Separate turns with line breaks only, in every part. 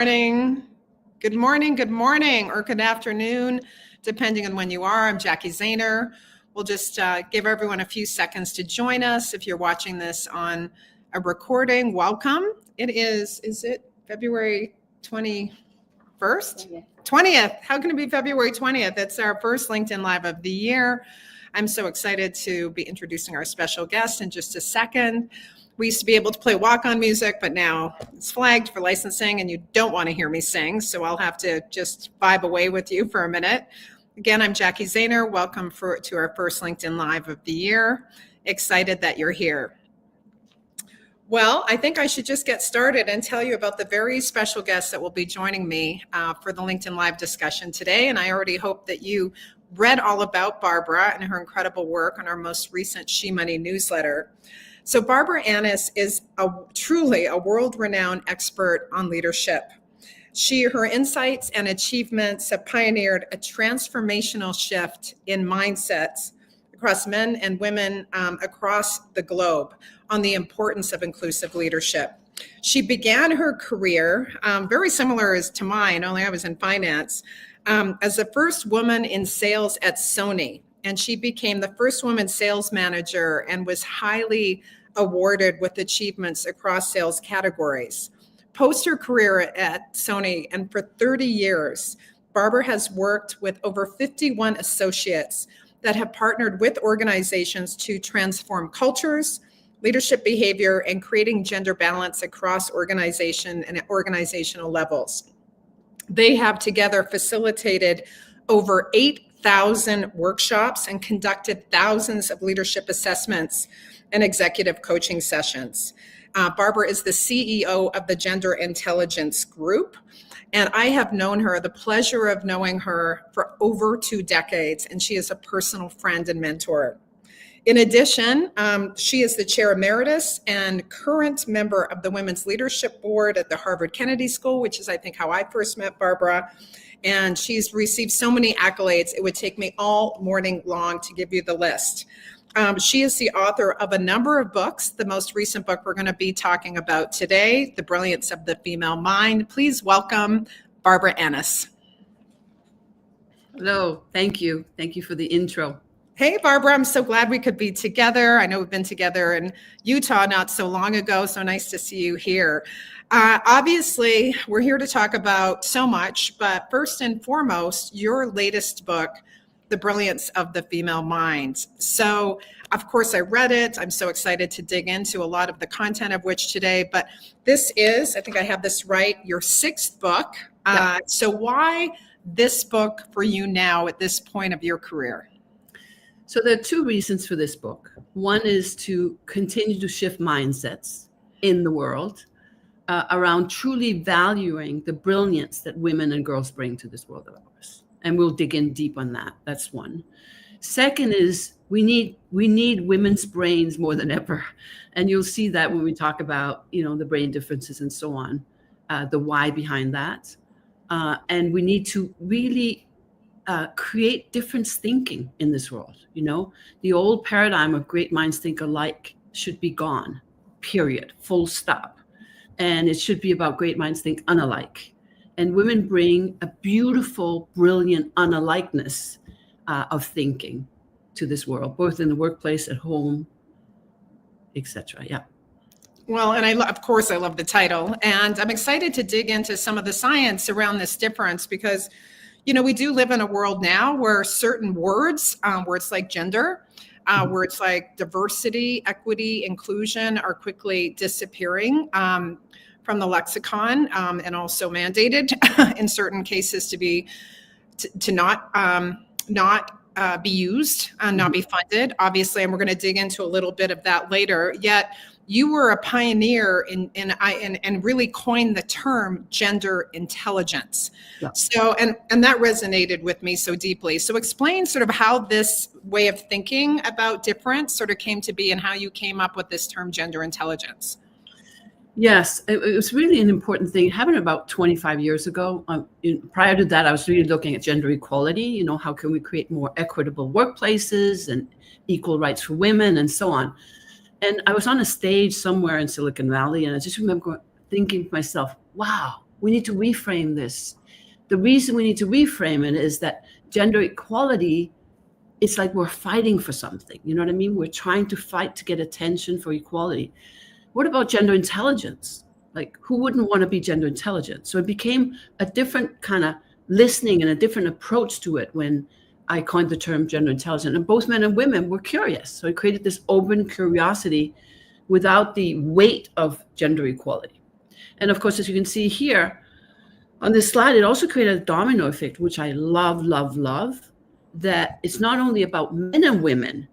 Morning. Good morning, good morning, or good afternoon, depending on when you are. I'm Jackie Zahner. We'll just give everyone a few seconds to join us. If you're watching this on a recording, welcome. Is it February 21st? 20th. How can it be February 20th? It's our first LinkedIn Live of the year. I'm so excited to be introducing our special guest in just a second. We used to be able to play walk-on music, but now it's flagged for licensing and you don't want to hear me sing, so I'll have to just vibe away with you for a minute. Again, I'm Jackie Zahner. Welcome to our first LinkedIn Live of the year. Excited that you're here. Well, I think I should just get started and tell you about the very special guests that will be joining me for the LinkedIn Live discussion today. And I already hope that you read all about Barbara and her incredible work on our most recent She Money newsletter. So Barbara Annis is truly a world-renowned expert on leadership. Her insights and achievements have pioneered a transformational shift in mindsets across men and women across the globe on the importance of inclusive leadership. She began her career, very similar as to mine, only I was in finance, as the first woman in sales at Sony. And she became the first woman sales manager and was highly awarded with achievements across sales categories. Post her career at Sony and for 30 years, Barbara has worked with over 51 associates that have partnered with organizations to transform cultures, leadership behavior, and creating gender balance across organization and at organizational levels. They have together facilitated over 8,000 workshops and conducted thousands of leadership assessments and executive coaching sessions. Barbara is the CEO of the Gender Intelligence Group, and I have known her, the pleasure of knowing her for over 2 decades, and she is a personal friend and mentor. In addition, she is the chair emeritus and current member of the Women's Leadership Board at the Harvard Kennedy School, which is, I think, how I first met Barbara. And she's received so many accolades, it would take me all morning long to give you the list. She is the author of a number of books. The most recent book we're going to be talking about today, The Brilliance of the Female Mind. Please welcome Barbara Annis.
Hello, thank you. Thank you for the intro.
Hey, Barbara, I'm so glad we could be together. I know we've been together in Utah not so long ago, so nice to see you here. Obviously, we're here to talk about so much, but first and foremost, your latest book, The Brilliance of the Female Mind. So, of course, I read it. I'm so excited to dig into a lot of the content of which today, but this is, I think I have this right, your 6th book. So why this book for you now at this point of your career?
So there are 2 reasons for this book. One is to continue to shift mindsets in the world around truly valuing the brilliance that women and girls bring to this world of ours. And we'll dig in deep on that. That's one. Second is we need women's brains more than ever. And you'll see that when we talk about, the brain differences and so on, the why behind that. And we need to really create difference thinking in this world. The old paradigm of great minds think alike should be gone, period, full stop. And it should be about great minds think unalike. And women bring a beautiful, brilliant unalikeness of thinking to this world, both in the workplace, at home, etc. Yeah.
Well, and of course, I love the title. And I'm excited to dig into some of the science around this difference because we do live in a world now where certain words like gender, words like diversity, equity, inclusion are quickly disappearing from the lexicon and also mandated in certain cases to not be used and not be funded, obviously. And we're going to dig into a little bit of that later. Yet you were a pioneer and really coined the term gender intelligence. Yeah. So, and that resonated with me so deeply. So explain sort of how this way of thinking about difference sort of came to be and how you came up with this term gender intelligence.
Yes, it was really an important thing. It happened about 25 years ago. Prior to that, I was really looking at gender equality. How can we create more equitable workplaces and equal rights for women and so on. And I was on a stage somewhere in Silicon Valley, and I just remember thinking to myself, wow, we need to reframe this. The reason we need to reframe it is that gender equality, it's like we're fighting for something. You know what I mean? We're trying to fight to get attention for equality. What about gender intelligence? Like, who wouldn't want to be gender intelligent? So it became a different kind of listening and a different approach to it when I coined the term gender intelligent. And both men and women were curious. So it created this open curiosity without the weight of gender equality. And of course, as you can see here on this slide, it also created a domino effect, which I love, love, love, that it's not only about men and women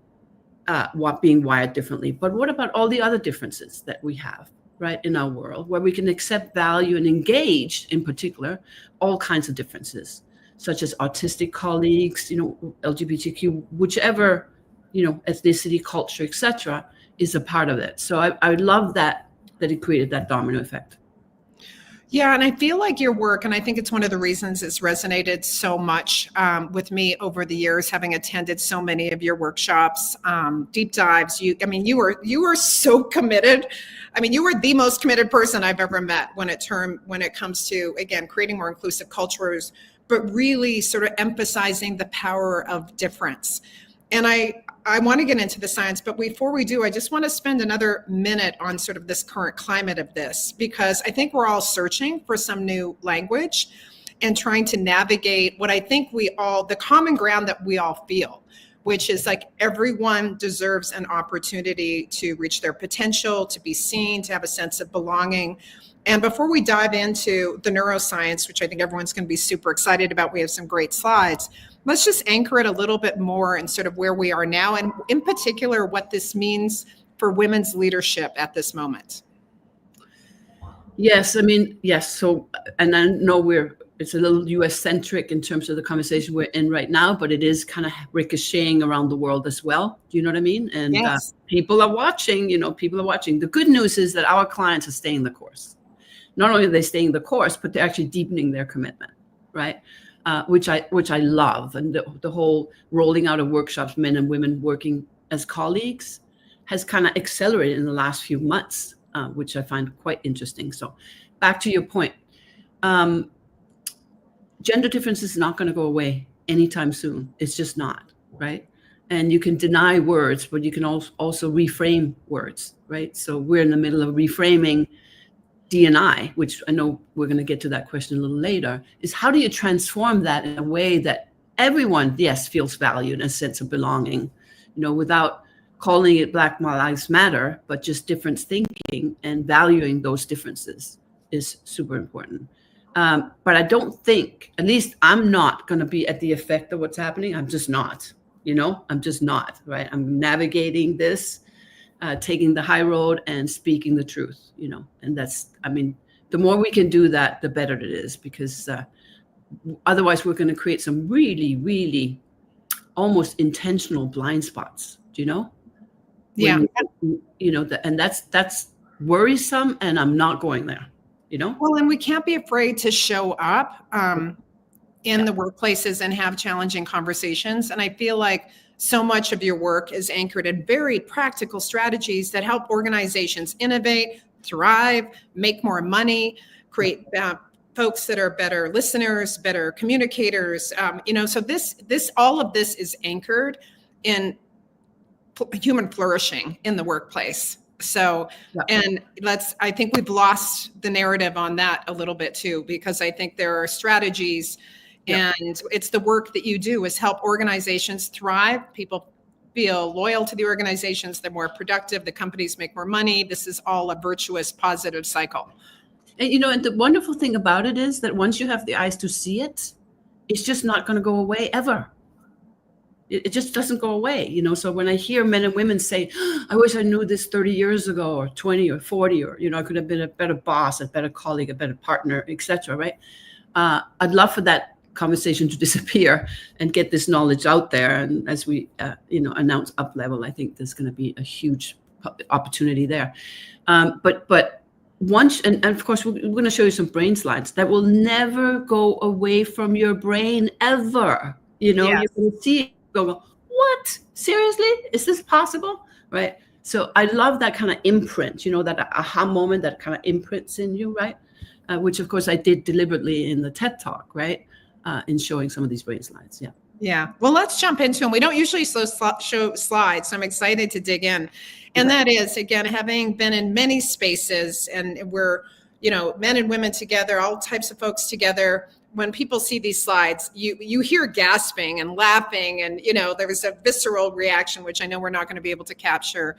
being wired differently, but what about all the other differences that we have, right, in our world, where we can accept, value, and engage, in particular, all kinds of differences, such as autistic colleagues, LGBTQ, whichever, ethnicity, culture, etc., is a part of it. So I love that it created that domino effect.
Yeah, and I feel like your work, and I think it's one of the reasons it's resonated so much with me over the years, having attended so many of your workshops, deep dives. You were so committed. I mean, you were the most committed person I've ever met when it comes to, again, creating more inclusive cultures, but really sort of emphasizing the power of difference. And I want to get into the science, but before we do, I just want to spend another minute on sort of this current climate of this, because I think we're all searching for some new language and trying to navigate what I think the common ground that we all feel, which is like everyone deserves an opportunity to reach their potential, to be seen, to have a sense of belonging. And before we dive into the neuroscience, which I think everyone's going to be super excited about, we have some great slides. Let's just anchor it a little bit more in sort of where we are now, and in particular, what this means for women's leadership at this moment.
Yes, yes. So, and I know it's a little US centric in terms of the conversation we're in right now, but it is kind of ricocheting around the world as well. Do you know what I mean? And
yes.
People are watching, people are watching. The good news is that our clients are staying the course. Not only are they staying the course, but they're actually deepening their commitment, right? Which I love. And the whole rolling out of workshops, men and women working as colleagues, has kind of accelerated in the last few months, which I find quite interesting. So back to your point, gender difference is not going to go away anytime soon. It's just not, right? And you can deny words, but you can also reframe words, right? So we're in the middle of reframing D&I, which I know we're going to get to that question a little later, is how do you transform that in a way that everyone, yes, feels valued and a sense of belonging, without calling it Black Lives Matter, but just difference thinking and valuing those differences is super important. But I don't think, at least I'm not going to be at the effect of what's happening. I'm just not, I'm just not, right? I'm navigating this, taking the high road and speaking the truth, and that's, the more we can do that, the better it is, because otherwise we're going to create some really, really almost intentional blind spots,
Yeah.
And that's worrisome, and I'm not going there,
Well, and we can't be afraid to show up in the workplaces and have challenging conversations. And I feel like so much of your work is anchored in very practical strategies that help organizations innovate, thrive, make more money, create folks that are better listeners, better communicators. So all of this is anchored in human flourishing in the workplace. So, and I think we've lost the narrative on that a little bit too, because I think there are strategies. And it's the work that you do is help organizations thrive. People feel loyal to the organizations. They're more productive. The companies make more money. This is all a virtuous, positive cycle.
And, and the wonderful thing about it is that once you have the eyes to see it, it's just not going to go away ever. It just doesn't go away, So when I hear men and women say, I wish I knew this 30 years ago, or 20 or 40, or, I could have been a better boss, a better colleague, a better partner, etc. Right? I'd love for that conversation to disappear and get this knowledge out there. And as we, announce up level, I think there's going to be a huge opportunity there. But once, and of course, we're going to show you some brain slides that will never go away from your brain ever. You're going to see it go, what? Seriously? Is this possible? Right? So I love that kind of imprint, that aha moment that kind of imprints in you, right? which of course I did deliberately in the TED Talk, right? In showing some of these brain slides. Yeah.
Yeah. Well, let's jump into them. We don't usually show slides, so I'm excited to dig in. And that is, again, having been in many spaces, and we're, men and women together, all types of folks together. When people see these slides, you hear gasping and laughing, and there was a visceral reaction, which I know we're not going to be able to capture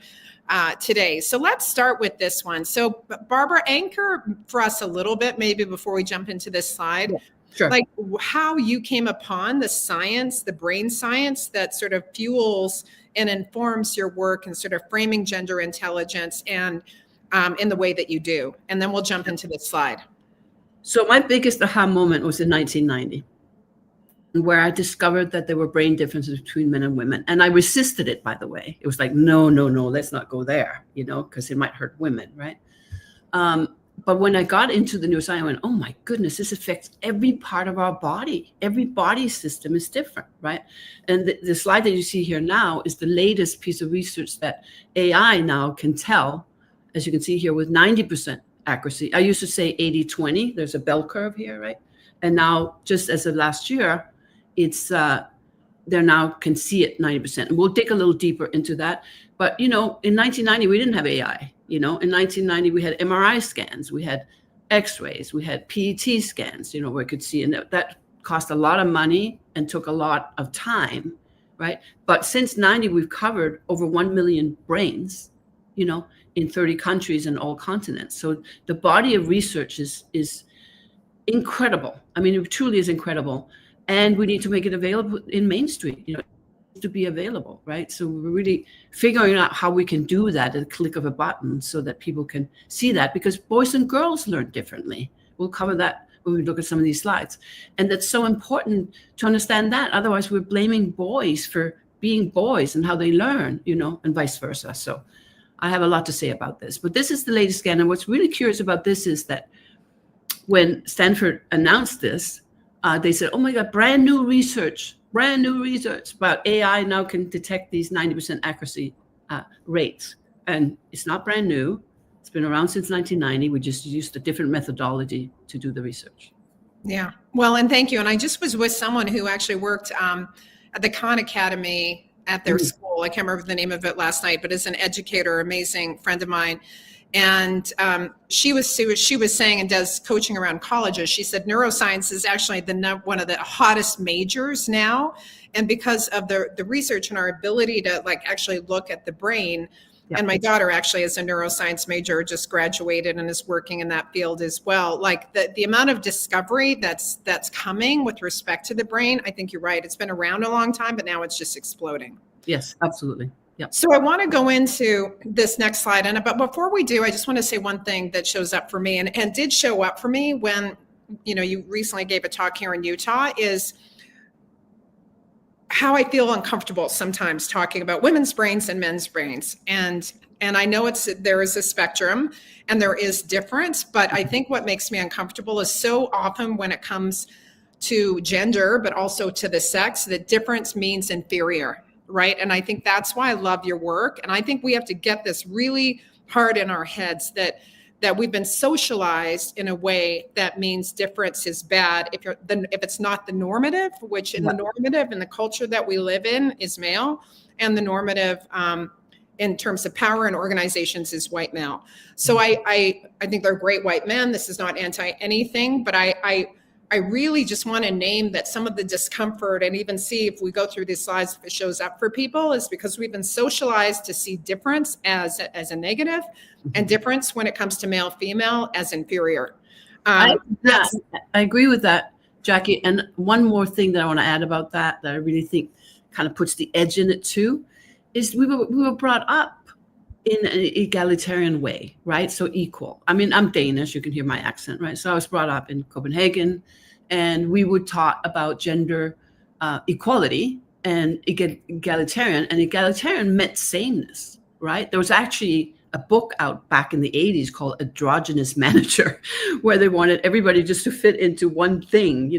today. So let's start with this one. So Barbara, anchor for us a little bit, maybe before we jump into this slide.
Yeah. Sure.
Like how you came upon the science, the brain science that sort of fuels and informs your work and sort of framing gender intelligence and in the way that you do. And then we'll jump into this slide.
So my biggest aha moment was in 1990, where I discovered that there were brain differences between men and women. And I resisted it, by the way. It was like, no, let's not go there, because it might hurt women, right? But when I got into the neuroscience, I went, oh my goodness, this affects every part of our body. Every body system is different, right? And the slide that you see here now is the latest piece of research that AI now can tell, as you can see here, with 90% accuracy. I used to say 80-20. There's a bell curve here, right? And now, just as of last year, it's they now can see it 90%. And we'll dig a little deeper into that. But, in 1990, we didn't have AI. In 1990, we had MRI scans, we had X-rays, we had PET scans, where we could see, and that cost a lot of money and took a lot of time, right? But since 90, we've covered over 1 million brains, in 30 countries and all continents. So the body of research is incredible. I mean, it truly is incredible. And we need to make it available in Main Street, to be available, right? So we're really figuring out how we can do that at the click of a button so that people can see that, because boys and girls learn differently. We'll cover that when we look at some of these slides. And that's so important to understand that. Otherwise, we're blaming boys for being boys and how they learn, and vice versa. So I have a lot to say about this. But this is the latest scan. And what's really curious about this is that when Stanford announced this, they said, oh my God, brand new research about AI now can detect these 90% accuracy rates. And it's not brand new. It's been around since 1990. We just used a different methodology to do the research.
Yeah. Well, and thank you. And I just was with someone who actually worked at the Khan Academy at their school. I can't remember the name of it last night, but as an educator, amazing friend of mine. And she was saying, and does coaching around colleges, she said neuroscience is actually one of the hottest majors now. And because of the research and our ability to actually look at the brain. Yep. And my daughter actually is a neuroscience major, just graduated and is working in that field as well. Like the amount of discovery that's coming with respect to the brain, I think you're right. It's been around a long time, but now it's just exploding.
Yes, absolutely. Yep.
So I want to go into this next slide. But before we do, I just want to say one thing that shows up for me and did show up for me when, you recently gave a talk here in Utah, is how I feel uncomfortable sometimes talking about women's brains and men's brains. And I know there is a spectrum and there is difference, but I think what makes me uncomfortable is so often when it comes to gender, but also to the sex, that difference means inferior. Right. And I think that's why I love your work. And I think we have to get this really hard in our heads that we've been socialized in a way that means difference is bad. If it's not the normative, which in the normative in the culture that we live in is male, and the normative in terms of power and organizations is white male. So I think they're great white men. This is not anti anything, but I really just want to name that some of the discomfort, and even see if we go through these slides, if it shows up for people, is because we've been socialized to see difference as a negative, and difference when it comes to male, female as inferior.
I agree with that, Jackie. And one more thing that I want to add about that I really think kind of puts the edge in it too, is we were brought up in an egalitarian way, right? So equal. I mean, I'm Danish, you can hear my accent, right? So I was brought up in Copenhagen, and we were taught about gender equality and egalitarian, and egalitarian meant sameness, right? There was actually a book out back in the 80s called Androgynous Manager, where they wanted everybody just to fit into one thing,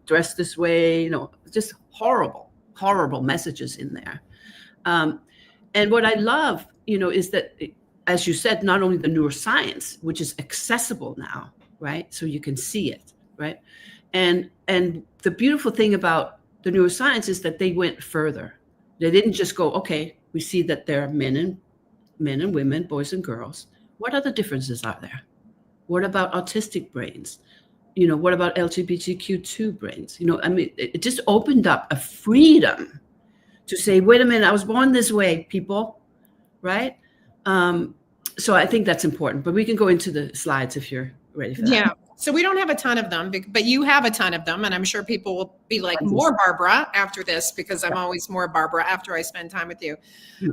dress this way, just horrible messages in there. And what I love, is that, as you said, not only the neuroscience, which is accessible now, right? So you can see it, right? And the beautiful thing about the neuroscience is that they went further. They didn't just go, okay, we see that there are men and women, boys and girls. What other differences are there? What about autistic brains? What about LGBTQ2 brains? I mean, it just opened up a freedom to say, wait a minute, I was born this way, people, right? So I think that's important, but we can go into the slides if you're ready for that.
Yeah. So we don't have a ton of them, but you have a ton of them. And I'm sure people will be like, more Barbara after this, because I'm always more Barbara after I spend time with you.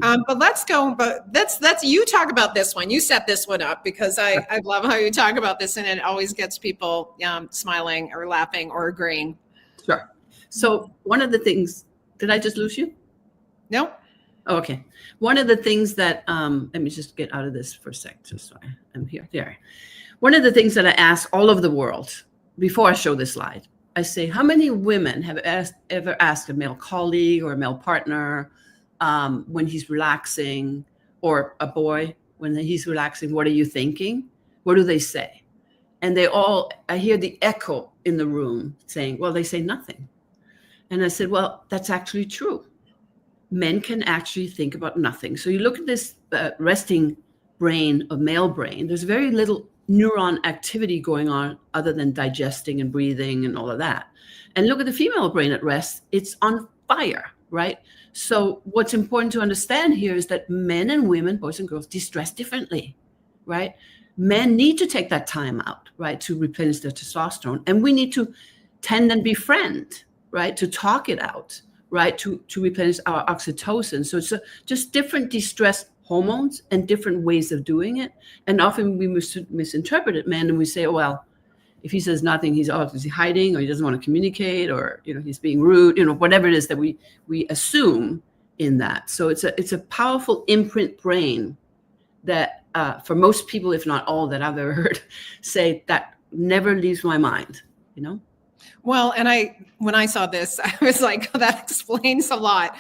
But let's go. But that's you talk about this one. You set this one up, because I love how you talk about this, and it always gets people smiling or laughing or agreeing.
Sure. So one of the things, did I just lose you?
No.
Oh, okay. One of the things that, let me just get out of this for a sec, just so I'm here. There. One of the things that I ask all over the world before I show this slide, I say, how many women have ever asked a male colleague or a male partner when he's relaxing, or a boy when he's relaxing, what are you thinking? What do they say? And I hear the echo in the room saying, well, they say nothing. And I said, well, that's actually true. Men can actually think about nothing. So you look at this resting brain of male brain, there's very little neuron activity going on other than digesting and breathing and all of that. And look at the female brain at rest, it's on fire, right? So what's important to understand here is that men and women, boys and girls, distress differently, right? Men need to take that time out, right, to replenish their testosterone. And we need to tend and befriend, right, to talk it out, right, to replenish our oxytocin. So it's just different distress hormones and different ways of doing it. And often we misinterpret it, men, and we say, oh, well, if he says nothing, he's obviously hiding, or he doesn't want to communicate, or he's being rude, whatever it is that we assume in that. So it's a powerful imprint brain that for most people, if not all that I've ever heard say, that never leaves my mind,
Well, and when I saw this, I was like, oh, that explains a lot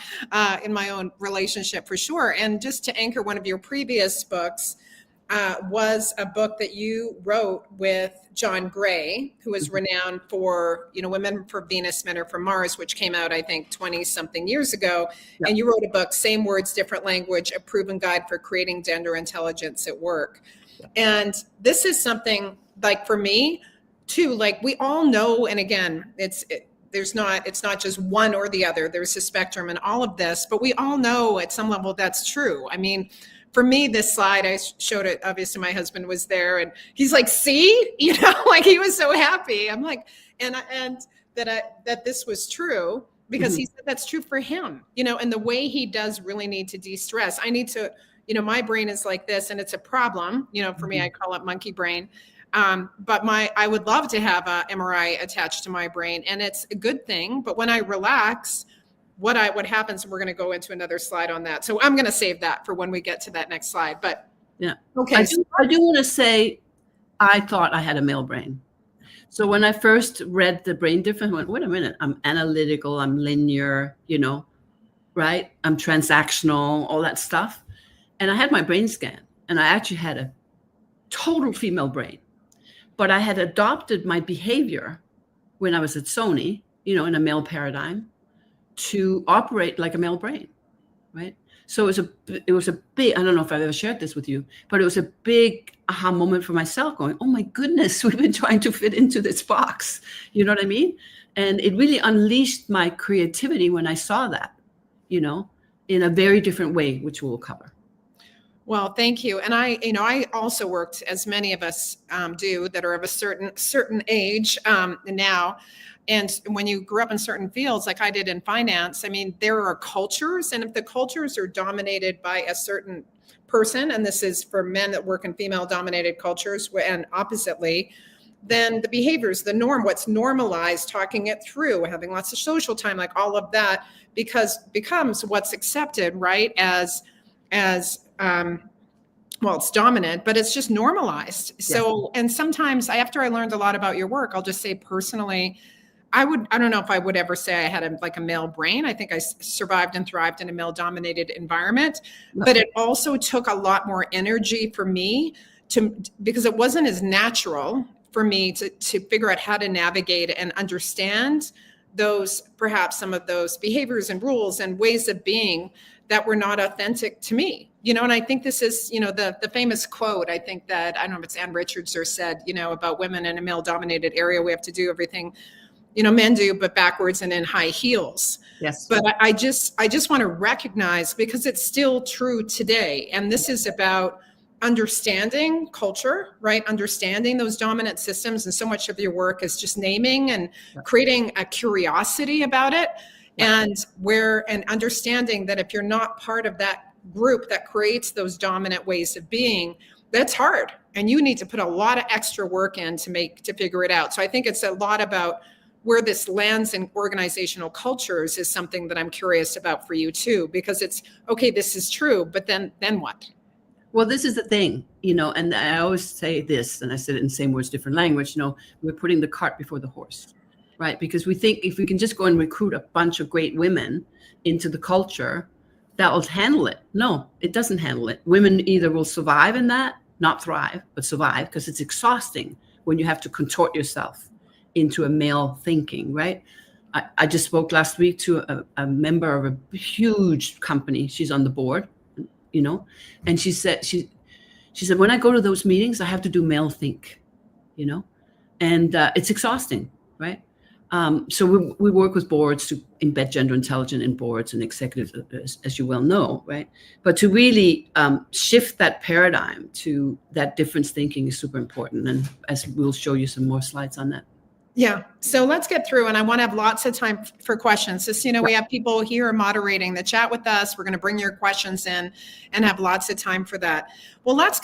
in my own relationship for sure. And just to anchor, one of your previous books was a book that you wrote with John Gray, who is renowned for, Women for Venus, Men Are for Mars, which came out, I think, 20 something years ago. Yep. And you wrote a book, Same Words, Different Language, a proven guide for creating gender intelligence at work. Yep. And this is something, like, for me too, like, we all know, and again, it's not just one or the other, there's a spectrum in all of this, but we all know at some level that's true. I mean, for me, this slide, I showed it, obviously my husband was there, and he's like, see, like, he was so happy. I'm like, and that this was true, because he said that's true for him, and the way he does really need to de-stress. I need to, my brain is like this, and it's a problem, for me, I call it monkey brain. But I would love to have a MRI attached to my brain, and it's a good thing. But when I relax, what happens, and we're going to go into another slide on that. So I'm going to save that for when we get to that next slide. But
yeah,
okay.
I do want to say, I thought I had a male brain. So when I first read the brain difference, I went, wait a minute, I'm analytical, I'm linear, right? I'm transactional, all that stuff. And I had my brain scan, and I actually had a total female brain. But I had adopted my behavior when I was at Sony, in a male paradigm, to operate like a male brain, right? So it was a big, I don't know if I've ever shared this with you, but it was a big aha moment for myself, going, oh my goodness, we've been trying to fit into this box. You know what I mean? And it really unleashed my creativity when I saw that, in a very different way, which we'll cover.
Well, thank you. And I also worked, as many of us do, that are of a certain age now. And when you grew up in certain fields, like I did in finance, I mean, there are cultures, and if the cultures are dominated by a certain person, and this is for men that work in female-dominated cultures, and oppositely, then the behaviors, the norm, what's normalized, talking it through, having lots of social time, like all of that, becomes what's accepted, right? As well, it's dominant, but it's just normalized. So, and sometimes after I learned a lot about your work, I'll just say personally, I don't know if I would ever say I had a male brain. I think I survived and thrived in a male dominated environment, but it also took a lot more energy for me because it wasn't as natural for me to figure out how to navigate and understand those, perhaps some of those behaviors and rules and ways of being that were not authentic to me. And I think this is, the famous quote, I think that, I don't know if it's Ann Richards or said, about women in a male dominated area, we have to do everything, men do, but backwards and in high heels.
Yes.
But I just want to recognize, because it's still true today. And this is about understanding culture, right? Understanding those dominant systems. And so much of your work is just naming and creating a curiosity about it. And understanding that if you're not part of that group that creates those dominant ways of being, that's hard. And you need to put a lot of extra work in to figure it out. So I think it's a lot about where this lands in organizational cultures is something that I'm curious about for you too, because it's, okay, this is true, but then what?
Well, this is the thing, and I always say this, and I said it in the same words, different language, we're putting the cart before the horse, right? Because we think if we can just go and recruit a bunch of great women into the culture, that will handle it. No, it doesn't handle it. Women either will survive in that, not thrive, but survive, because it's exhausting when you have to contort yourself into a male thinking, right? I just spoke last week to a member of a huge company. She's on the board, and she said, when I go to those meetings, I have to do male think, and it's exhausting, right? So we work with boards to embed gender intelligence in boards and executives, as you well know, right? But to really shift that paradigm to that difference thinking is super important. And as we'll show you some more slides on that.
Yeah. So let's get through, and I want to have lots of time for questions. Just, we have people here moderating the chat with us. We're going to bring your questions in and have lots of time for that. Well, let's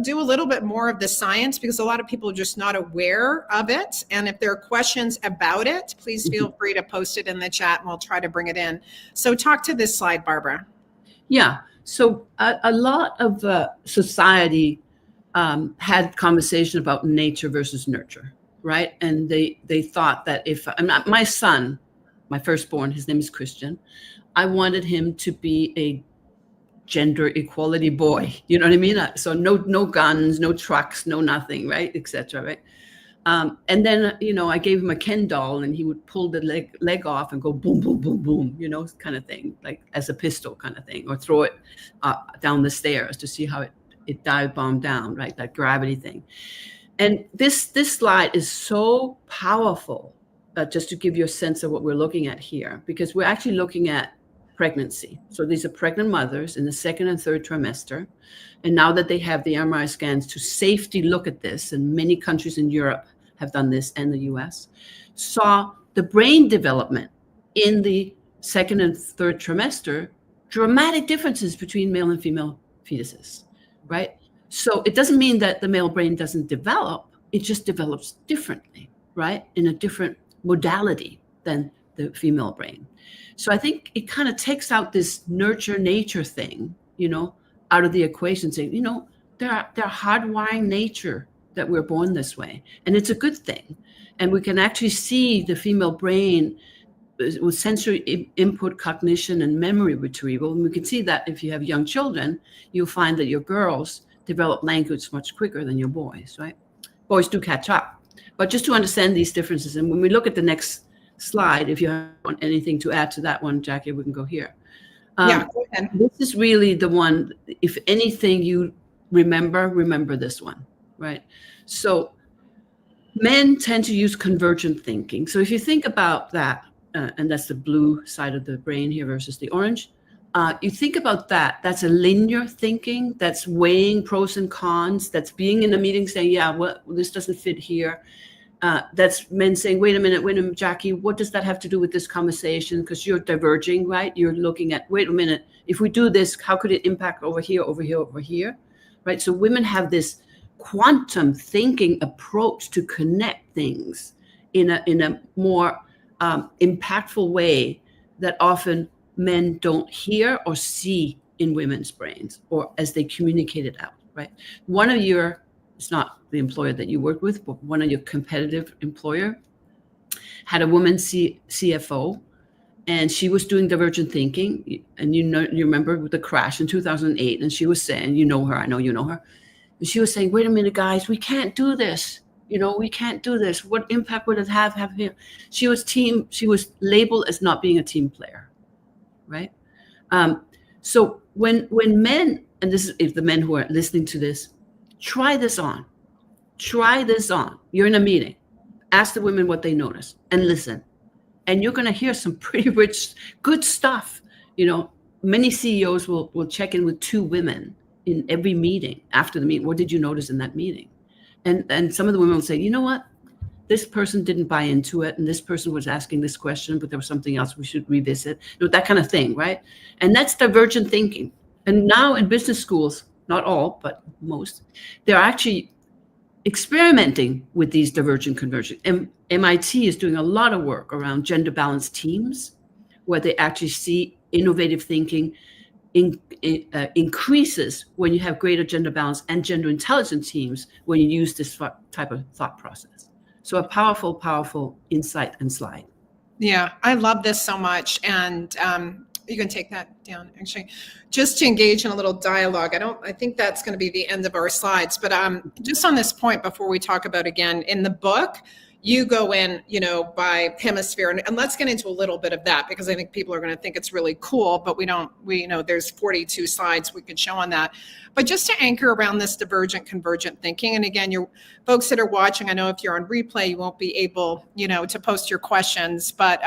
do a little bit more of the science, because a lot of people are just not aware of it. And if there are questions about it, please feel free to post it in the chat and we'll try to bring it in. So talk to this slide, Barbara.
Yeah. So a lot of society had conversation about nature versus nurture. Right. And they thought that if my son, my firstborn, his name is Christian, I wanted him to be a gender equality boy. You know what I mean? So no guns, no trucks, no nothing, right, etc. Right. And then, I gave him a Ken doll and he would pull the leg off and go boom, boom, boom, boom, kind of thing, like as a pistol kind of thing, or throw it down the stairs to see how it dive bombed down, right? That gravity thing. And this slide is so powerful, just to give you a sense of what we're looking at here, because we're actually looking at pregnancy. So these are pregnant mothers in the second and third trimester. And now that they have the MRI scans to safely look at this, and many countries in Europe have done this, and the US, saw the brain development in the second and third trimester, dramatic differences between male and female fetuses, right? So it doesn't mean that the male brain doesn't develop, it just develops differently, right? In a different modality than the female brain. So I think it kind of takes out this nurture nature thing, out of the equation, saying, they're hardwiring nature that we're born this way. And it's a good thing. And we can actually see the female brain with sensory input, cognition, and memory retrieval. And we can see that if you have young children, you'll find that your girls develop language much quicker than your boys, right? Boys do catch up. But just to understand these differences, and when we look at the next slide, if you have anything to add to that one, Jackie, we can go here.
Yeah, go ahead.
This is really the one, if anything you remember this one, right? So men tend to use convergent thinking. So if you think about that, and that's the blue side of the brain here versus the orange, you think about that, that's a linear thinking, that's weighing pros and cons, that's being in a meeting saying, yeah, well, this doesn't fit here. That's men saying, wait a minute, Jackie, what does that have to do with this conversation? Because you're diverging, right? You're looking at, wait a minute, if we do this, how could it impact over here, over here, over here, right? So women have this quantum thinking approach to connect things in a more impactful way that often men don't hear or see in women's brains, or as they communicate it out, right? One of your, it's not the employer that you work with, but one of your competitive employer had a woman CFO, and she was doing divergent thinking. And you remember with the crash in 2008, and she was saying, I know you know her. And she was saying, wait a minute, guys, we can't do this. we can't do this. What impact would it have here? She was labeled as not being a team player, right? So when men, and this is if the men who are listening to this, try this on. You're in a meeting, ask the women what they notice and listen. And you're going to hear some pretty rich, good stuff. Many CEOs will check in with 2 women in every meeting after the meeting. What did you notice in that meeting? And some of the women will say, you know what? This person didn't buy into it. And this person was asking this question, but there was something else we should revisit. That kind of thing, right? And that's divergent thinking. And now in business schools, not all, but most, they're actually experimenting with these divergent convergent. MIT is doing a lot of work around gender balanced teams, where they actually see innovative thinking increases when you have greater gender balance and gender intelligent teams when you use this type of thought process. So a powerful, powerful insight and slide.
Yeah, I love this so much. And you can take that down, actually, just to engage in a little dialogue. I think that's going to be the end of our slides, but just on this point, before we talk about, again, in the book, you go in, by hemisphere, and let's get into a little bit of that, because I think people are going to think it's really cool, but we know there's 42 slides we could show on that. But just to anchor around this divergent convergent thinking, and again, your folks that are watching, I know if you're on replay, you won't be able, to post your questions, but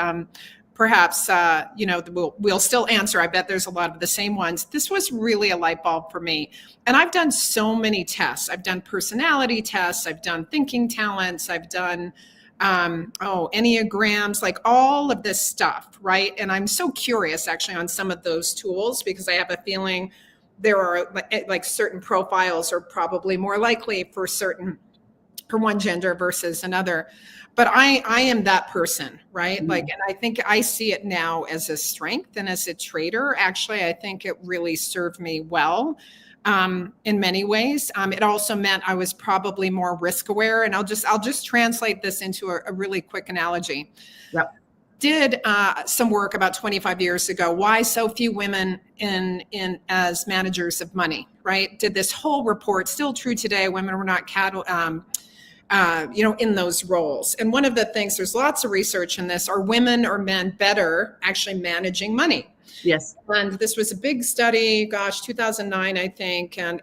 perhaps, we'll still answer. I bet there's a lot of the same ones. This was really a light bulb for me. And I've done so many tests. I've done personality tests. I've done thinking talents. I've done, Enneagrams, like all of this stuff, right? And I'm so curious actually on some of those tools, because I have a feeling there are like certain profiles are probably more likely for one gender versus another. But I am that person, right?
Mm-hmm.
And I think I see it now as a strength, and as a trader, actually, I think it really served me well in many ways. It also meant I was probably more risk aware, and I'll just translate this into a really quick analogy.
Yep.
Did some work about 25 years ago. Why so few women in as managers of money, right? Did this whole report, still true today. Women were not in those roles. And one of the things, there's lots of research in this, are women or men better actually managing money?
Yes.
And this was a big study, 2009, I think. And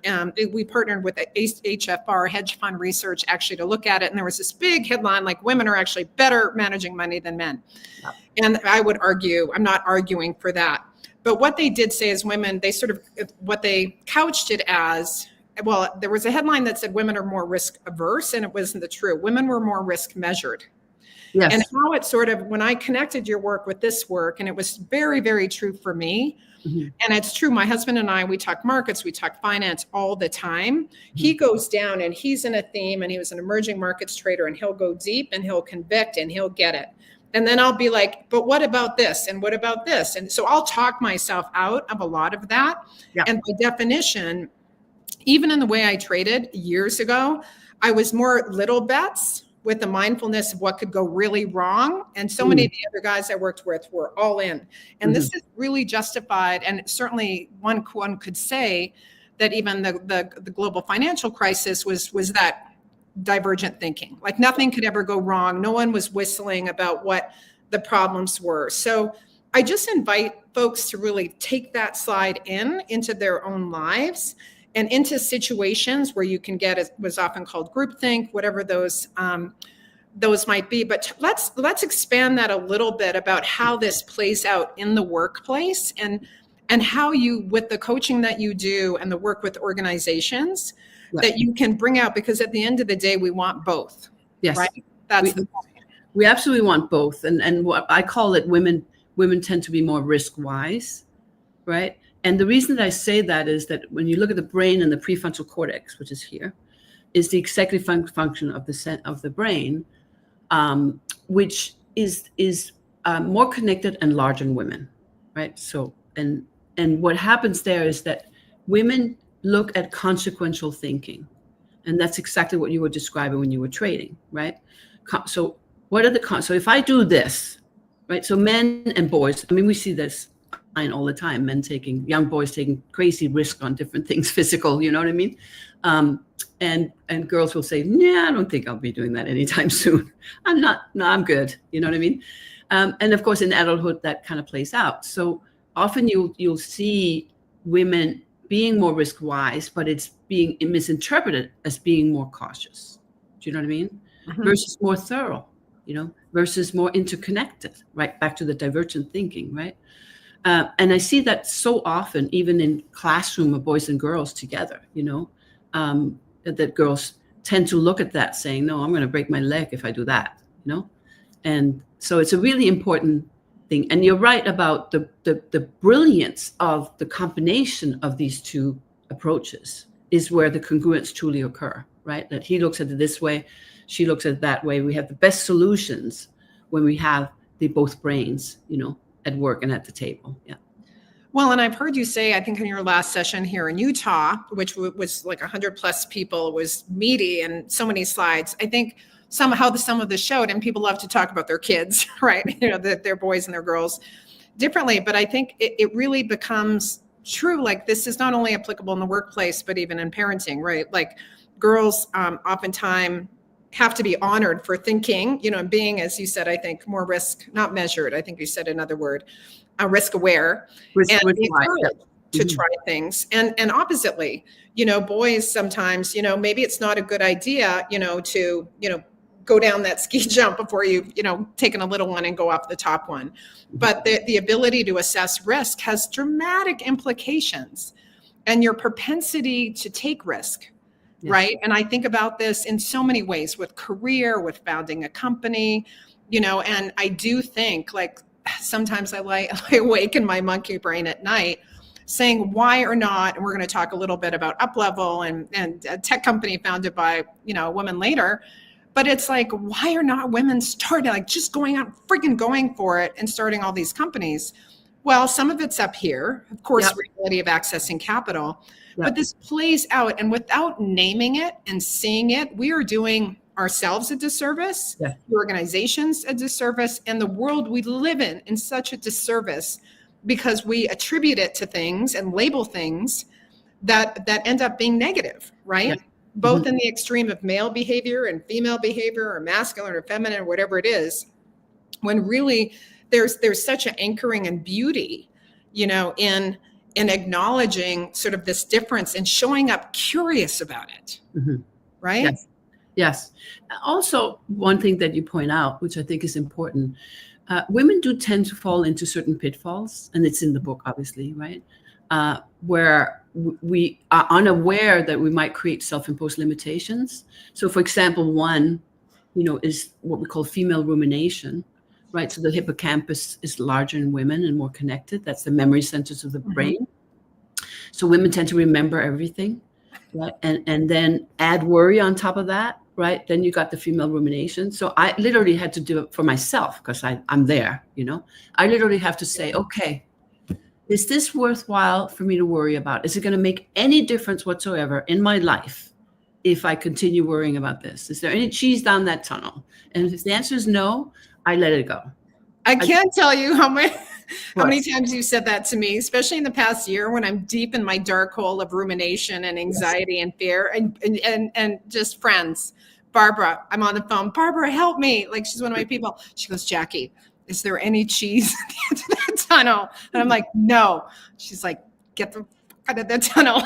we partnered with HFR, Hedge Fund Research, actually to look at it. And there was this big headline, like, women are actually better managing money than men. Yep. And I would argue, I'm not arguing for that. But what they did say is women, what they couched it as, well, there was a headline that said women are more risk averse, and it wasn't the true. Women were more risk measured. Yes. And how it sort of, when I connected your work with this work, and it was very, very true for me. Mm-hmm. And it's true. My husband and I, we talk markets, we talk finance all the time. Mm-hmm. He goes down and he's in a theme, and he was an emerging markets trader, and he'll go deep and he'll convict and he'll get it. And then I'll be like, but what about this? And what about this? And so I'll talk myself out of a lot of that. Yeah. And by definition, even in the way I traded years ago, I was more little bets with the mindfulness of what could go really wrong. And so many of the other guys I worked with were all in. And this is really justified. And certainly one could say that even the global financial crisis was that divergent thinking. Like nothing could ever go wrong. No one was whistling about what the problems were. So I just invite folks to really take that slide into their own lives and into situations where you can get, it was often called groupthink, whatever those might be. But let's expand that a little bit about how this plays out in the workplace, and how you, with the coaching that you do and the work with organizations, that you can bring out, because at the end of the day, we want both.
Yes,
right? That's the point.
We absolutely want both, and what I call it, women tend to be more risk wise, right? And the reason that I say that is that when you look at the brain and the prefrontal cortex, which is here, is the executive function of the brain, which is more connected and larger in women, right? So and what happens there is that women look at consequential thinking, and that's exactly what you were describing when you were trading, right? So what are so if I do this, right? So men and boys, I mean, we see this all the time, young boys taking crazy risk on different things, physical, you know what I mean? And girls will say, yeah, I don't think I'll be doing that anytime soon. I'm good. You know what I mean? And of course, in adulthood, that kind of plays out. So often you'll see women being more risk wise, but it's being misinterpreted as being more cautious. Do you know what I mean?
Mhm.
Versus more thorough, versus more interconnected, right? Back to the divergent thinking, right? And I see that so often, even in classroom of boys and girls together, that girls tend to look at that saying, no, I'm going to break my leg if I do that, And so it's a really important thing. And you're right about the brilliance of the combination of these two approaches is where the congruence truly occur, right? That he looks at it this way, she looks at it that way. We have the best solutions when we have both brains, at work and at the table. Yeah.
Well, and I've heard you say, I think in your last session here in Utah, which was like 100 plus people, was meaty and so many slides. I think some of this showed, and people love to talk about their kids, right? That their boys and their girls differently. But I think it really becomes true. Like this is not only applicable in the workplace, but even in parenting, right? Like girls oftentimes have to be honored for thinking, and being, as you said, I think more risk, not measured. I think you said another word, risk aware, and be encouraged to try things. And oppositely, boys sometimes, maybe it's not a good idea, to, go down that ski jump before you've, taken a little one and go off the top one. But the ability to assess risk has dramatic implications, and your propensity to take risk. Yes. Right. And I think about this in so many ways with career, with founding a company, and I do think like sometimes I awaken my monkey brain at night saying why or not, and we're going to talk a little bit about Uplevel and a tech company founded by, a woman later, but it's like, why are not women starting, like just going out, freaking going for it and starting all these companies? Well, some of it's up here, of course, yep. Reality of accessing capital, yep. But this plays out, and without naming it and seeing it, we are doing ourselves a disservice, yeah. The organizations a disservice, and the world we live in such a disservice because we attribute it to things and label things that end up being negative, right? Yeah. Both mm-hmm. in the extreme of male behavior and female behavior, or masculine or feminine, or whatever it is, when really there's such an anchoring and beauty, in acknowledging sort of this difference and showing up curious about it, mm-hmm. right?
Yes. Yes. Also, one thing that you point out, which I think is important, women do tend to fall into certain pitfalls, and it's in the book, obviously, right? Where we are unaware that we might create self-imposed limitations. So, for example, one, is what we call female rumination, right? So the hippocampus is larger in women and more connected. That's the memory centers of the mm-hmm. brain. So women tend to remember everything, right? And then add worry on top of that, right? Then you got the female rumination. So I literally had to do it for myself because I'm there, I literally have to say, okay, is this worthwhile for me to worry about? Is it going to make any difference whatsoever in my life if I continue worrying about this? Is there any cheese down that tunnel? And if the answer is no, I let it go.
I can't tell you how many times you said that to me, especially in the past year when I'm deep in my dark hole of rumination and anxiety yes. and fear and just friends. Barbara, I'm on the phone. Barbara, help me. Like, she's one of my people. She goes, Jackie, is there any cheese at the end of that tunnel? And I'm like, no. She's like, get the fuck out of the tunnel.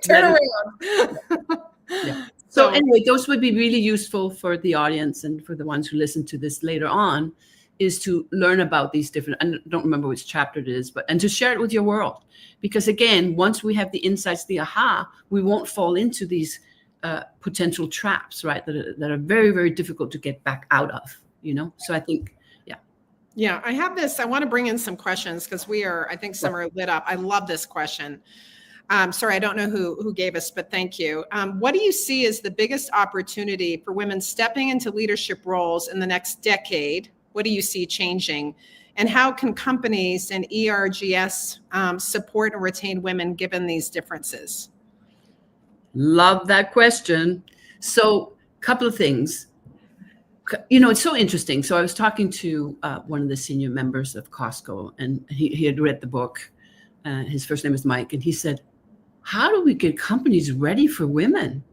Turn around.
Yeah. So anyway, those would be really useful for the audience and for the ones who listen to this later on, is to learn about these different, I don't remember which chapter it is, and to share it with your world. Because again, once we have the insights, the aha, we won't fall into these potential traps, right? That are very, very difficult to get back out of, So I think, yeah.
Yeah, I have this, I want to bring in some questions because I think some are lit up. I love this question. Sorry, I don't know who gave us, but thank you. What do you see as the biggest opportunity for women stepping into leadership roles in the next decade? What do you see changing? And how can companies and ERGS support and retain women given these differences?
Love that question. So a couple of things. It's so interesting. So I was talking to one of the senior members of Costco, and he had read the book. His first name is Mike, and he said, how do we get companies ready for women?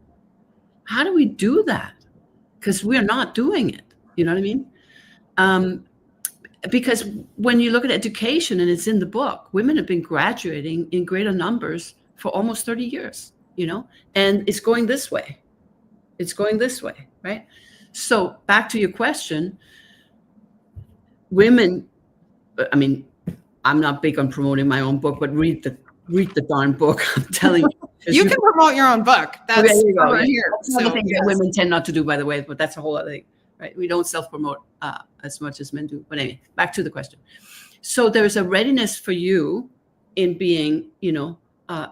How do we do that? Because we're not doing it. You know what I mean? Because when you look at education, and it's in the book, women have been graduating in greater numbers for almost 30 years, and it's going this way. It's going this way, right? So back to your question, women, I mean, I'm not big on promoting my own book, but read the darn book. I'm telling you.
You can promote your own book. That's
there you go.
here.
That's another thing that women tend not to do, by the way, but that's a whole other thing, right? We don't self-promote as much as men do. But anyway, back to the question. So there's a readiness for you in being,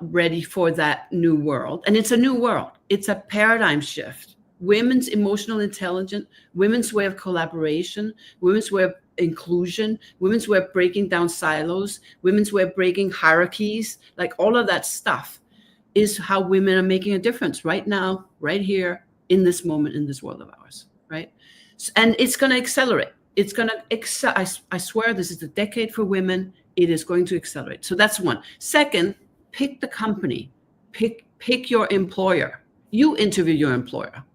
ready for that new world. And it's a new world. It's a paradigm shift. Women's emotional intelligence, women's way of collaboration, women's way of inclusion, women's way of breaking down silos, women's way of breaking hierarchies, like all of that stuff is how women are making a difference right now, right here, in this moment, in this world of ours, right? And it's going to accelerate. It's going to, I swear this is the decade for women. It is going to accelerate. So that's one. Second, pick the company, pick your employer. You interview your employer.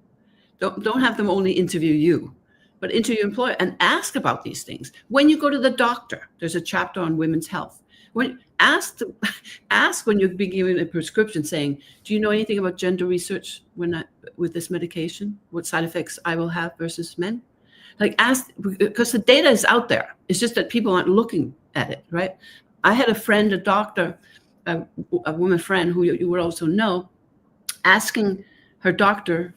Don't have them only interview you, but interview your employer and ask about these things. When you go to the doctor, there's a chapter on women's health. Ask when you're being given a prescription saying, do you know anything about gender research with this medication? What side effects I will have versus men? Like ask, because the data is out there. It's just that people aren't looking at it, right? I had a friend, a doctor, a woman friend who you would also know, asking her doctor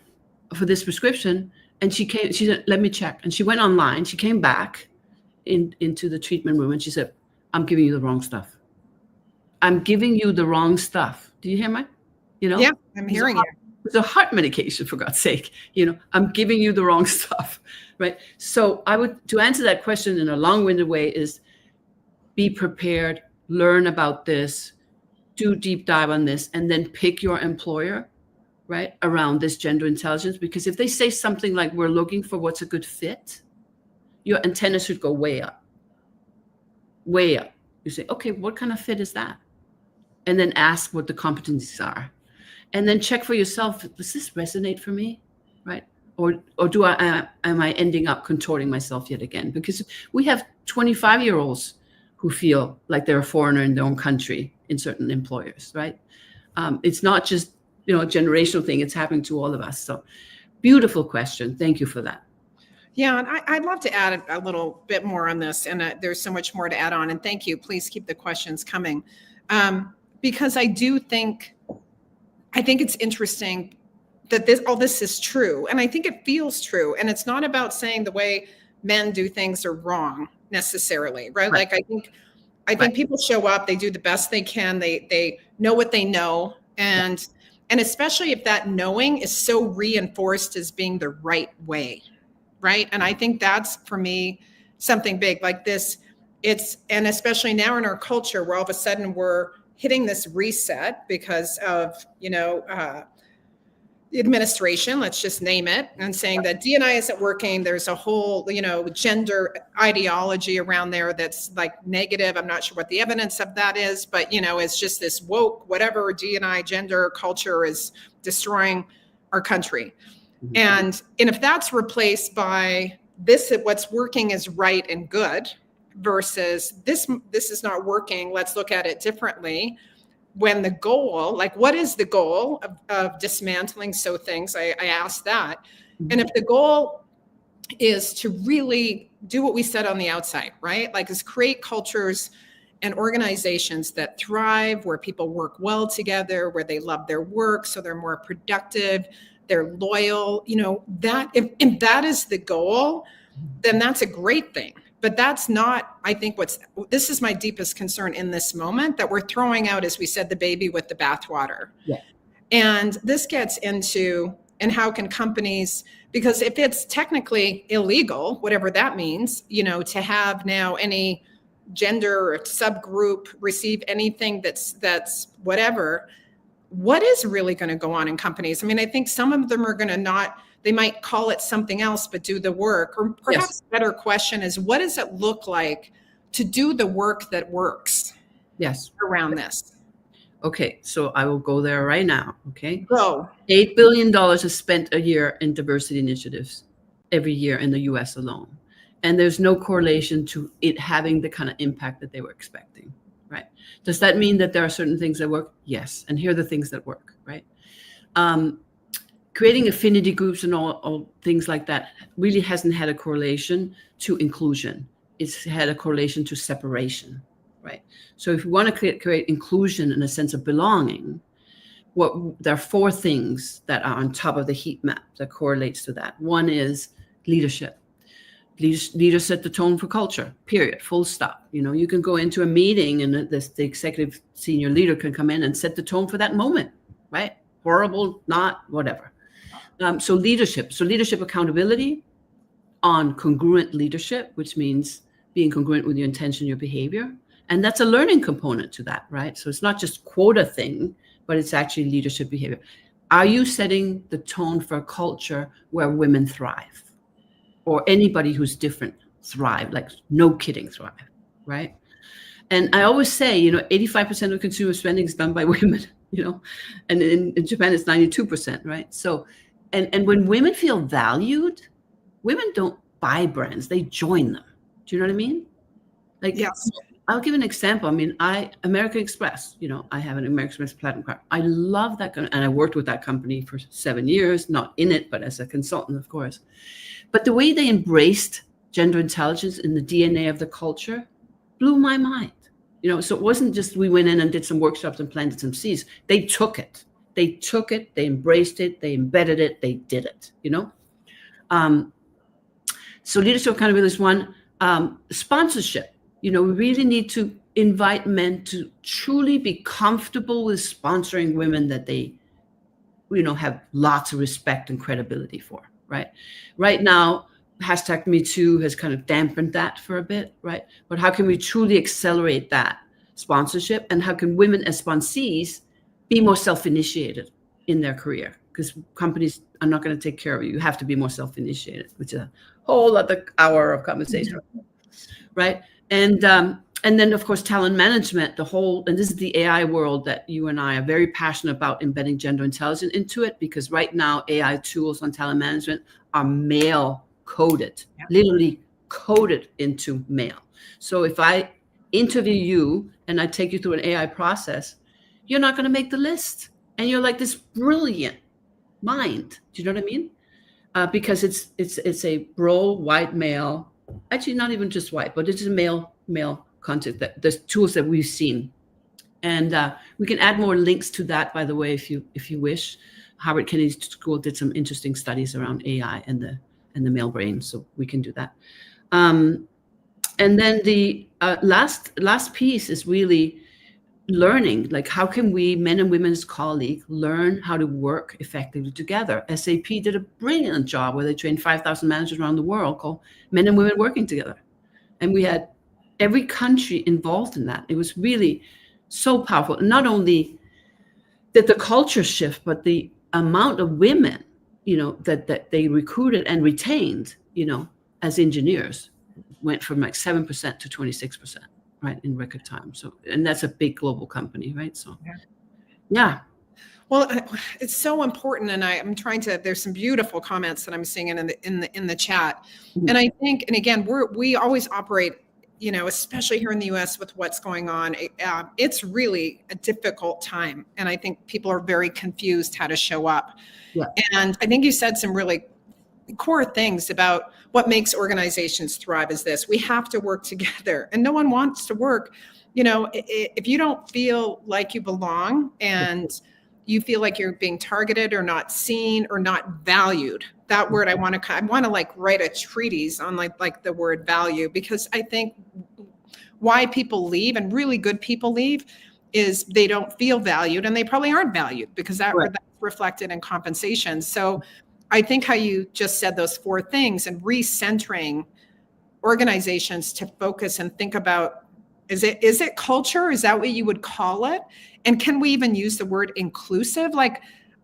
for this prescription, and she said, let me check. And she went online, she came back into the treatment room, and she said, I'm giving you the wrong stuff. I'm giving you the wrong stuff. Do you hear me?
Yeah, I'm hearing you.
It's a heart medication, for God's sake. I'm giving you the wrong stuff, right? So to answer that question in a long-winded way is be prepared, learn about this, do deep dive on this, and then pick your employer, right, around this gender intelligence. Because if they say something like, we're looking for what's a good fit, your antenna should go way up. Way up. You say, okay, what kind of fit is that? And then ask what the competencies are. And then check for yourself, does this resonate for me, right? Or am I ending up contorting myself yet again? Because we have 25-year-olds who feel like they're a foreigner in their own country in certain employers, right? It's not just, a generational thing. It's happening to all of us. So beautiful question. Thank you for that.
Yeah, and I'd love to add a little bit more on this, and there's so much more to add on. And thank you. Please keep the questions coming, because I think it's interesting that all this is true, and I think it feels true. And it's not about saying the way men do things are wrong necessarily, right? Like I think people show up, they do the best they can, they know what they know, and especially if that knowing is so reinforced as being the right way. Right. And I think that's, for me, something big like this. And especially now in our culture where all of a sudden we're hitting this reset because of, the administration, let's just name it, and saying that D&I isn't working. There's a whole, gender ideology around there that's like negative. I'm not sure what the evidence of that is, but, it's just this woke, whatever D&I gender culture is destroying our country. Mm-hmm. And if that's replaced by this, what's working is right and good versus this is not working, let's look at it differently. When the goal, like what is the goal of dismantling things? I asked that. Mm-hmm. And if the goal is to really do what we said on the outside, right? Like is create cultures and organizations that thrive, where people work well together, where they love their work, so they're more productive, they're loyal, that if that is the goal, then that's a great thing. But that's not, I think this is my deepest concern in this moment, that we're throwing out, as we said, the baby with the bathwater. Yeah. And this gets into, and how can companies, because if it's technically illegal, whatever that means, to have now any gender subgroup receive anything that's whatever, what is really going to go on in companies? I mean, I think some of them are going to not they might call it something else, but do the work. Or perhaps a better question is, what does it look like to do the work that works around this?
Okay, so I will go there right now. Okay.
Go.
$8 billion is spent a year in diversity initiatives every year in the US alone. And there's no correlation to it having the kind of impact that they were expecting, right? Does that mean that there are certain things that work? Yes. And here are the things that work, right? Creating affinity groups and all things like that really hasn't had a correlation to inclusion. It's had a correlation to separation, right? So if you want to create inclusion and a sense of belonging, there are four things that are on top of the heat map that correlates to that. One is leadership. Leaders set the tone for culture, period, full stop. You can go into a meeting and the executive senior leader can come in and set the tone for that moment, right? Horrible, not, whatever. So leadership accountability on congruent leadership, which means being congruent with your intention, your behavior. And that's a learning component to that, right? So it's not just quota thing, but it's actually leadership behavior. Are you setting the tone for a culture where women thrive? Or anybody who's different thrive, like no kidding thrive, right? And I always say, 85% of consumer spending is done by women, and in Japan it's 92%, right? So, and when women feel valued, women don't buy brands, they join them. Do you know what I mean? Like,
yes.
I'll give an example. I mean, American Express, I have an American Express Platinum card. I love that, and I worked with that company for 7 years, not in it, but as a consultant, of course. But the way they embraced gender intelligence in the DNA of the culture blew my mind. So it wasn't just we went in and did some workshops and planted some seeds. They took it. They embraced it, they embedded it, they did it, So leadership accountability is one. Sponsorship. We really need to invite men to truly be comfortable with sponsoring women that they, have lots of respect and credibility for. Right now, #MeToo has kind of dampened that for a bit, right? But how can we truly accelerate that sponsorship? And how can women as sponsees be more self-initiated in their career? Because companies are not going to take care of you. You have to be more self-initiated, which is a whole other hour of conversation, right? And then, of course, talent management, and this is the AI world that you and I are very passionate about embedding gender intelligence into it, because right now AI tools on talent management are male coded, literally coded into male. So if I interview you and I take you through an AI process, you're not going to make the list. And you're like this brilliant mind. Do you know what I mean? Because it's a bro, white male, actually not even just white, but it's a male content, that there's tools that we've seen. And we can add more links to that, by the way, if you wish. Harvard Kennedy School did some interesting studies around AI and the male brain, so we can do that. And then the last piece is really learning, like how can we, men and women as colleagues, learn how to work effectively together. SAP did a brilliant job where they trained 5,000 managers around the world called Men and Women Working Together. And we had every country involved in that. It was really so powerful. And not only did the culture shift, but the amount of women, that they recruited and retained, as engineers went from like 7% to 26%, right, in record time. So, and that's a big global company, right? So, yeah.
Well, it's so important, and I'm trying to. There's some beautiful comments that I'm seeing in the chat, and I think, and again, we always operate, especially here in the U.S. with what's going on. It's really a difficult time, and I think people are very confused how to show up.
Yeah.
And I think you said some really core things about what makes organizations thrive. Is this: we have to work together, and no one wants to work. If you don't feel like you belong and you feel like you're being targeted or not seen or not valued. That word I want to like write a treatise on like the word value, because I think why people leave, and really good people leave, is they don't feel valued, and they probably aren't valued because that's reflected in compensation. So I think how you just said those four things and recentering organizations to focus and think about, is it culture? Is that what you would call it? And can we even use the word inclusive? Like,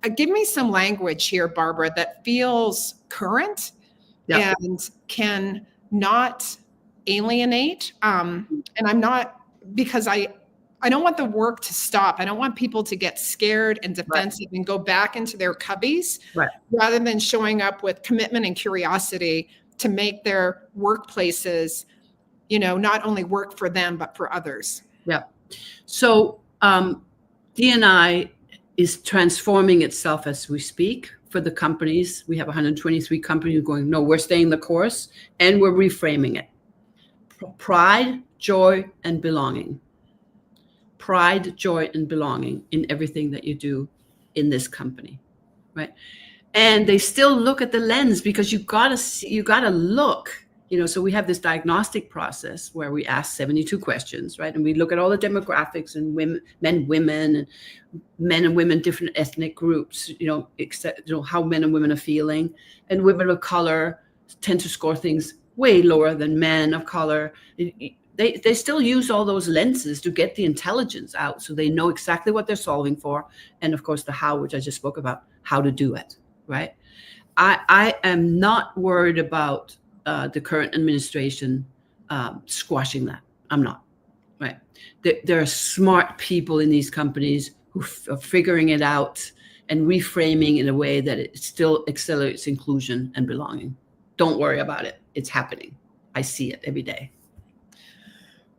give me some language here, Barbara, that feels current and can not alienate. And I'm not, because I don't want the work to stop. I don't want people to get scared and defensive and go back into their cubbies rather than showing up with commitment and curiosity to make their workplaces, not only work for them, but for others.
Yeah. So D&I is transforming itself as we speak for the companies. We have 123 companies going, no, we're staying the course, and we're reframing it. Pride, joy, and belonging. Pride, joy, and belonging in everything that you do in this company, right? And they still look at the lens, because you gotta look. So we have this diagnostic process where we ask 72 questions, right? And we look at all the demographics and women, men and women, different ethnic groups, how men and women are feeling. And women of color tend to score things way lower than men of color. They still use all those lenses to get the intelligence out, so they know exactly what they're solving for. And of course, the how, which I just spoke about, how to do it, right? I am not worried about the current administration squashing that. I'm not, right? There are smart people in these companies who are figuring it out and reframing in a way that it still accelerates inclusion and belonging. Don't worry about it. It's happening. I see it every day.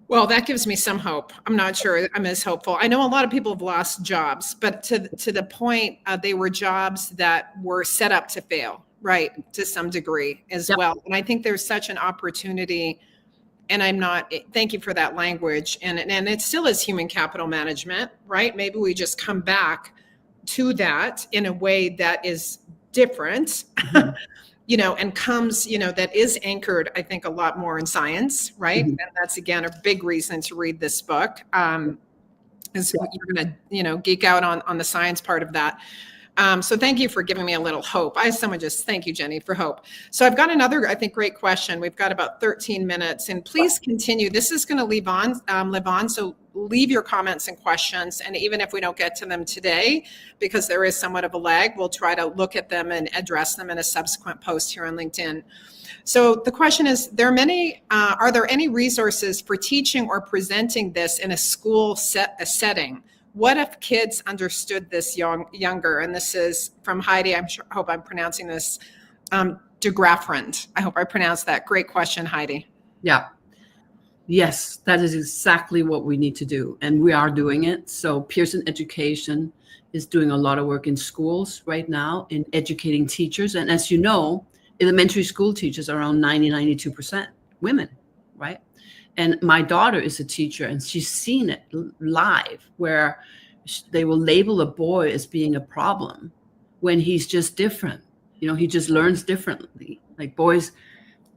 Well, that gives me some hope. I'm not sure I'm as hopeful. I know a lot of people have lost jobs, but to the point, they were jobs that were set up to fail, right, to some degree as well. And I think there's such an opportunity, and thank you for that language. And it still is human capital management, right? Maybe we just come back to that in a way that is different. And comes, that is anchored, I think, a lot more in science, right? And that's, again, a big reason to read this book, is you're going to, geek out on the science part of that. So thank you for giving me a little hope. Thank you, Jenny, for hope. So I've got another, I think, great question. We've got about 13 minutes, and please continue. This is going to live on. So leave your comments and questions. And even if we don't get to them today, because there is somewhat of a lag, we'll try to look at them and address them in a subsequent post here on LinkedIn. So the question is, are there any resources for teaching or presenting this in a school setting? What if kids understood this younger? And this is from Heidi. Hope I'm pronouncing this. De Graffrand. I hope I pronounced that. Great question, Heidi.
Yeah. Yes, that is exactly what we need to do. And we are doing it. So Pearson Education is doing a lot of work in schools right now in educating teachers. And as you know, elementary school teachers are around 92% women, right? And my daughter is a teacher, and she's seen it live, where they will label a boy as being a problem when he's just different. He just learns differently. Like, boys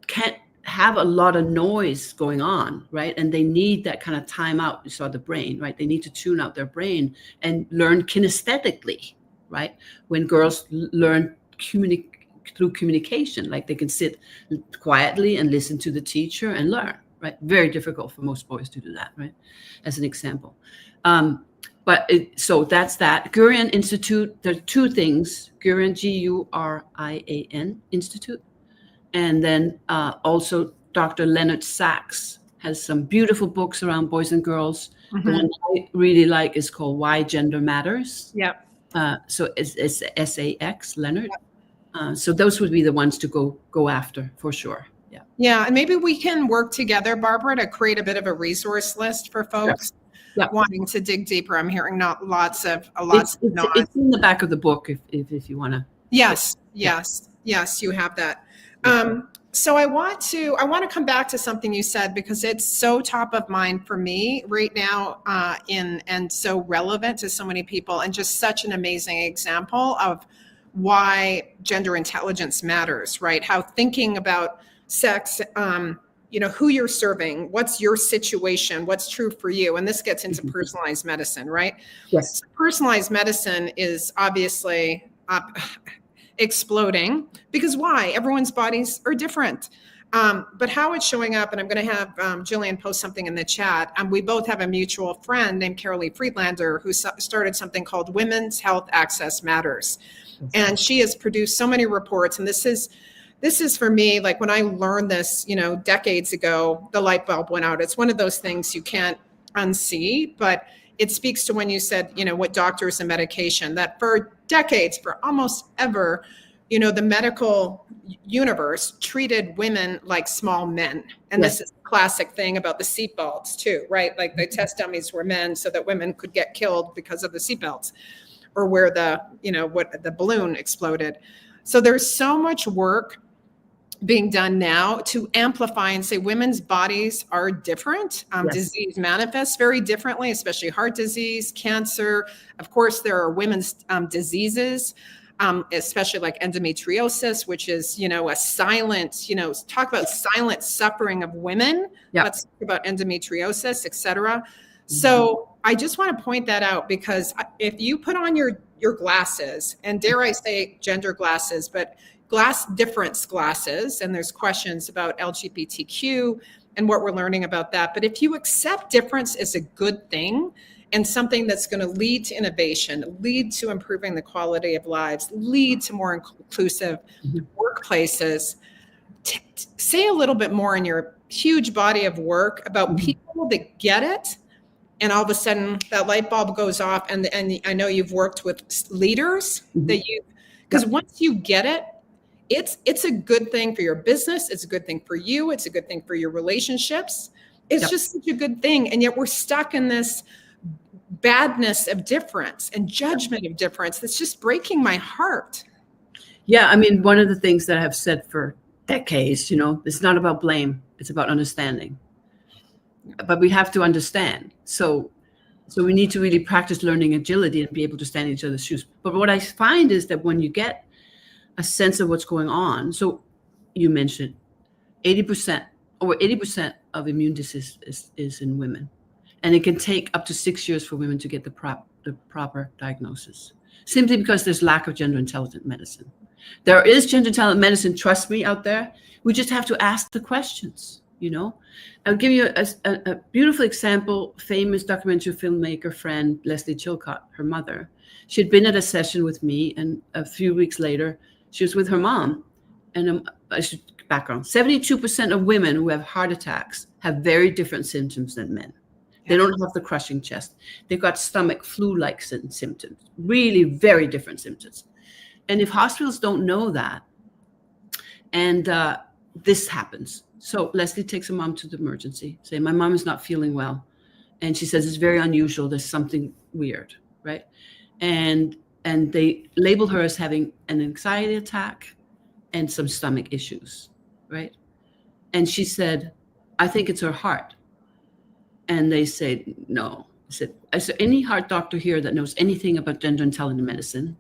can't have a lot of noise going on, right? And they need that kind of time out. You saw the brain, right? They need to tune out their brain and learn kinesthetically, right? When girls learn through communication, like they can sit quietly and listen to the teacher and learn. Right, very difficult for most boys to do that, right? As an example, so that's that. Gurian Institute. There are two things: Gurian, Gurian Institute, and then also Dr. Leonard Sachs has some beautiful books around boys and girls. The one I really like is called "Why Gender Matters."
Yeah.
So it's SAX, Leonard. So those would be the ones to go after for sure.
Yeah, and maybe we can work together, Barbara, to create a bit of a resource list for folks wanting to dig deeper. I'm hearing lots of
It's in the back of the book if you want to.
Yes, you have that. So I want to come back to something you said, because it's so top of mind for me right now, and so relevant to so many people, and just such an amazing example of why gender intelligence matters, right? How thinking about sex, who you're serving, what's your situation, what's true for you. And this gets into personalized medicine, right?
Yes.
So personalized medicine is obviously exploding, because why? Everyone's bodies are different. But how it's showing up, and I'm going to have Jillian post something in the chat. We both have a mutual friend named Carolee Friedlander who started something called Women's Health Access Matters. And she has produced so many reports. And this is for me, like when I learned this, decades ago, the light bulb went out. It's one of those things you can't unsee, but it speaks to when you said, what doctors and medication, that for decades, for almost ever, the medical universe treated women like small men. And
Yes.
This is a classic thing about the seatbelts too, right? Like the test dummies were men so that women could get killed because of the seatbelts, or where the balloon exploded. So there's so much work being done now to amplify and say women's bodies are different.
Yes.
Disease manifests very differently, especially heart disease, cancer. Of course, there are women's diseases, especially like endometriosis, which is, a silent, talk about silent suffering of women.
Yep.
Let's talk about endometriosis, et cetera. So I just want to point that out, because if you put on your glasses, and dare I say gender glasses, but glass difference glasses, and there's questions about LGBTQ and what we're learning about that. But if you accept difference as a good thing and something that's going to lead to innovation, lead to improving the quality of lives, lead to more inclusive workplaces, say a little bit more in your huge body of work about people that get it. And all of a sudden that light bulb goes off. And I know you've worked with leaders because once you get it, it's a good thing for your business. It's a good thing for you. It's a good thing for your relationships. It's just such a good thing. And yet we're stuck in this badness of difference and judgment of difference that's just breaking my heart.
Yeah, I mean, one of the things that I have said for decades, it's not about blame. It's about understanding. But we have to understand. So we need to really practice learning agility and be able to stand in each other's shoes. But what I find is that when you get a sense of what's going on, so you mentioned 80% of immune disease is in women. And it can take up to 6 years for women to get the proper diagnosis, simply because there's lack of gender intelligent medicine. There is gender intelligent medicine, trust me, out there. We just have to ask the questions, I'll give you a beautiful example. Famous documentary filmmaker friend, Leslie Chilcott, her mother. She had been at a session with me, and a few weeks later, she was with her mom. And background, 72% of women who have heart attacks have very different symptoms than men. They don't have the crushing chest. They've got stomach flu-like symptoms, really very different symptoms. And if hospitals don't know that, and this happens. So Leslie takes her mom to the emergency, saying, my mom is not feeling well. And she says, it's very unusual. There's something weird, right? And they label her as having an anxiety attack and some stomach issues, right? And she said, I think it's her heart. And they said, no. I said, is there any heart doctor here that knows anything about gender intelligent medicine?